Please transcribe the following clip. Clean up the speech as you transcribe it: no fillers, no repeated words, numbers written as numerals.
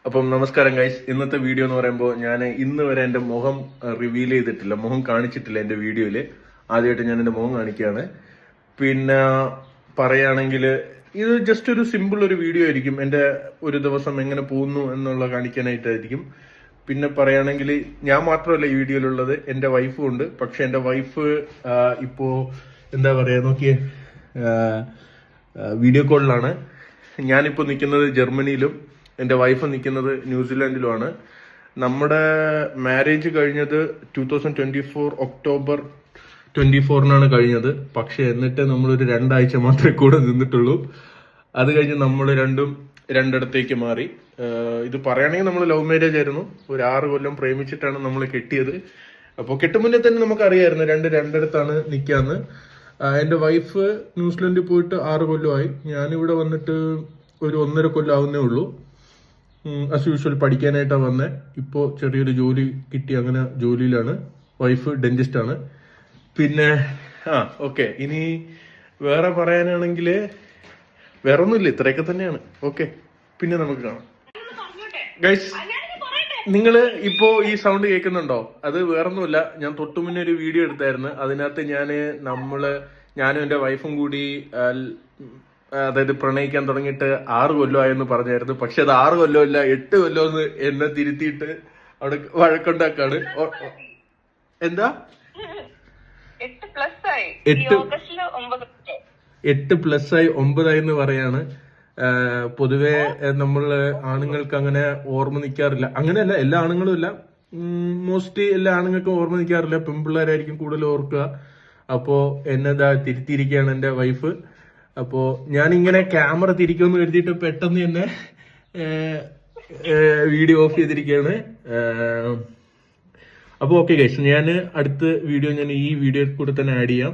അപ്പം നമസ്കാരം ഗൈസ്. ഇന്നത്തെ വീഡിയോ എന്ന് പറയുമ്പോൾ ഞാൻ ഇന്ന് വരെ എൻ്റെ മുഖം റിവീൽ ചെയ്തിട്ടില്ല, മുഖം കാണിച്ചിട്ടില്ല എൻ്റെ വീഡിയോയില്. ആദ്യമായിട്ട് ഞാൻ എൻ്റെ മുഖം കാണിക്കുകയാണ്. പിന്നെ പറയുകയാണെങ്കിൽ ഇത് ജസ്റ്റ് ഒരു സിമ്പിൾ ഒരു വീഡിയോ ആയിരിക്കും, എൻ്റെ ഒരു ദിവസം എങ്ങനെ പോകുന്നു എന്നുള്ള കാണിക്കാനായിട്ടായിരിക്കും. പിന്നെ പറയുകയാണെങ്കിൽ ഞാൻ മാത്രമല്ല ഈ വീഡിയോയിലുള്ളത്, എൻ്റെ വൈഫും ഉണ്ട്. പക്ഷെ എൻ്റെ വൈഫ് ഇപ്പോ എന്താ പറയുക, നോക്കിയേ, വീഡിയോ കോളിലാണ്. ഞാനിപ്പോൾ നിൽക്കുന്നത് ജർമ്മനിയിലും എൻ്റെ വൈഫ് നിൽക്കുന്നത് ന്യൂസിലാൻഡിലുമാണ്. നമ്മുടെ മാരേജ് കഴിഞ്ഞത് 2024 ഒക്ടോബർ 24 കഴിഞ്ഞത്. പക്ഷെ എന്നിട്ട് നമ്മളൊരു 2 ആഴ്ച മാത്രമേ കൂടെ നിന്നിട്ടുള്ളൂ. അത് കഴിഞ്ഞ് നമ്മൾ രണ്ടിടത്തേക്ക് മാറി. ഇത് പറയുകയാണെങ്കിൽ നമ്മൾ ലവ് മാരേജ് ആയിരുന്നു. ഒരു 6 കൊല്ലം പ്രേമിച്ചിട്ടാണ് നമ്മൾ കെട്ടിയത്. അപ്പോൾ കെട്ടുമുന്നേ തന്നെ നമുക്കറിയായിരുന്നു രണ്ടിടത്താണ് നിൽക്കാന്ന്. എൻ്റെ വൈഫ് ന്യൂസിലൻഡിൽ പോയിട്ട് 6 കൊല്ലമായി. ഞാനിവിടെ വന്നിട്ട് ഒരു 1.5 കൊല്ലം ആവുന്നേ ഉള്ളൂ. ആസ് യൂഷ്വൽ പഠിക്കാനായിട്ടാണ് വന്നത്. ഇപ്പോൾ ചെറിയൊരു ജോലി കിട്ടി, അങ്ങനെ ജോലിയിലാണ്. വൈഫ് ഡെന്റിസ്റ്റ് ആണ്. പിന്നെ ഓക്കെ, ഇനി വേറെ പറയാനാണെങ്കിൽ വേറെ ഒന്നുമില്ല, ഇത്രയൊക്കെ തന്നെയാണ്. ഓക്കെ, പിന്നെ നമുക്ക് കാണാം. ഗൈസ്, നിങ്ങൾ ഇപ്പോ ഈ സൗണ്ട് കേൾക്കുന്നുണ്ടോ? അത് വേറൊന്നുമില്ല, ഞാൻ തൊട്ടു മുന്നേ ഒരു വീഡിയോ എടുത്തായിരുന്നു. അതിനകത്ത് ഞാനും എൻ്റെ വൈഫും കൂടി അതായത് പ്രണയിക്കാൻ തുടങ്ങിയിട്ട് 6 കൊല്ലമായെന്ന് പറഞ്ഞായിരുന്നു. പക്ഷെ അത് 6 കൊല്ലമല്ല, 8 കൊല്ലമെന്ന് എന്നെ തിരുത്തിയിട്ട് അവിടെ വഴക്കുണ്ടാക്കാണ്. എന്താ 8 പ്ലസ് ആയി 9 എന്ന് പറയാണ്. പൊതുവെ നമ്മള് ആണുങ്ങൾക്ക് അങ്ങനെ ഓർമ്മ നിൽക്കാറില്ല. അങ്ങനെയല്ല, എല്ലാ ആണുങ്ങളും ഇല്ല, മോസ്റ്റ്ലി എല്ലാ ആണുങ്ങൾക്കും ഓർമ്മ നിൽക്കാറില്ല. പെൺപിള്ളേരായിരിക്കും കൂടുതൽ ഓർക്കുക. അപ്പോ എന്നതാ തിരുത്തിയിരിക്കുകയാണ് എൻ്റെ വൈഫ്. അപ്പോ ഞാനിങ്ങനെ ക്യാമറ തിരിക്കുമെന്ന് കരുതിയിട്ട് പെട്ടെന്ന് തന്നെ വീഡിയോ ഓഫ് ചെയ്തിരിക്കുകയാണ്. അപ്പോൾ ഓക്കെ ഗൈസ്, ഞാൻ അടുത്ത വീഡിയോ ഞാൻ ഈ വീഡിയോയിൽ കൂടെ തന്നെ ആഡ് ചെയ്യാം.